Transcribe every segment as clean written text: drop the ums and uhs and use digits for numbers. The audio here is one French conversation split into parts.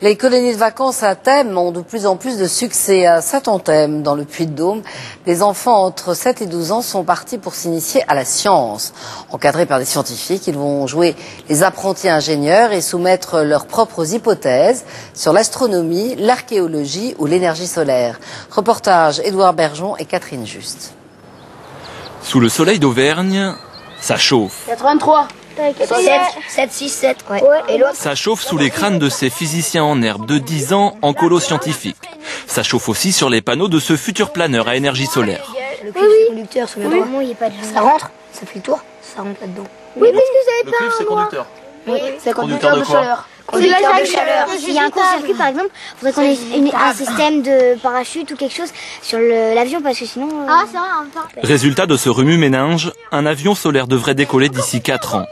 Les colonies de vacances à thème ont de plus en plus de succès. À Saint-Anthème, dans le Puy-de-Dôme, des enfants entre 7 et 12 ans sont partis pour s'initier à la science. Encadrés par des scientifiques, ils vont jouer les apprentis ingénieurs et soumettre leurs propres hypothèses sur l'astronomie, l'archéologie ou l'énergie solaire. Reportage Édouard Bergeon et Catherine Juste. Sous le soleil d'Auvergne, ça chauffe. 83. 7, 6, 7. Ouais. Et l'autre? Ça chauffe sous les crânes de ces physiciens en herbe de 10 ans en colo scientifique. Ça chauffe aussi sur les panneaux de ce futur planeur à énergie solaire. Le cuivre, c'est conducteur, ça rentre, ça fait le tour, ça rentre là-dedans. Oui, parce que vous avez pas. Le cuivre, c'est conducteur. Oui, c'est Conducteur de chaleur. Conducteur de chaleur. S'il y a un court-circuit, par exemple, il faudrait qu'on ait un système de parachute ou quelque chose sur l'avion, parce que sinon... Ah, c'est vrai, en même temps. Résultat de ce remue-ménage, un avion solaire devrait décoller d'ici 4 ans.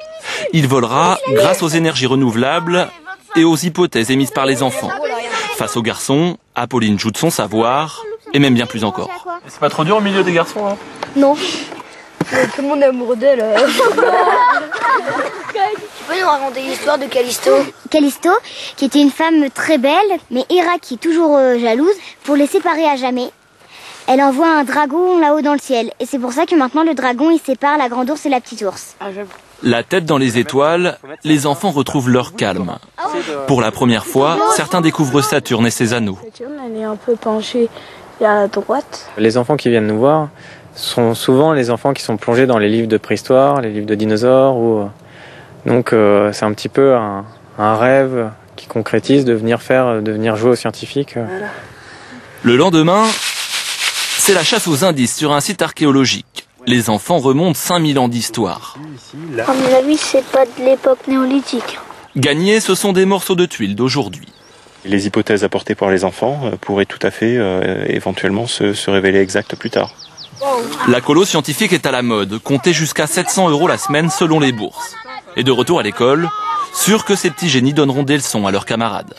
Il volera grâce aux énergies renouvelables et aux hypothèses émises par les enfants. Face aux garçons, Apolline joue de son savoir, et même bien plus encore. C'est pas trop dur au milieu des garçons, hein? Non. Tout le monde est amoureux d'elle. Tu peux nous raconter l'histoire de Callisto? Callisto, qui était une femme très belle, mais Héra, qui est toujours jalouse, pour les séparer à jamais, elle envoie un dragon là-haut dans le ciel. Et c'est pour ça que maintenant le dragon, il sépare la grande ours et la petite ours. La tête dans les étoiles, les enfants retrouvent leur calme. Pour la première fois, certains découvrent Saturne et ses anneaux. Saturne, elle est un peu penchée à droite. Les enfants qui viennent nous voir sont souvent les enfants qui sont plongés dans les livres de préhistoire, les livres de dinosaures. Donc c'est un petit peu un rêve qui concrétise de venir jouer aux scientifiques. Voilà. Le lendemain, c'est la chasse aux indices sur un site archéologique. Les enfants remontent 5000 ans d'histoire. À mon avis, c'est pas de l'époque néolithique. Gagnés, ce sont des morceaux de tuiles d'aujourd'hui. Les hypothèses apportées par les enfants pourraient tout à fait éventuellement se révéler exactes plus tard. La colo scientifique est à la mode, comptez jusqu'à 700 € la semaine selon les bourses. Et de retour à l'école, sûr que ces petits génies donneront des leçons à leurs camarades.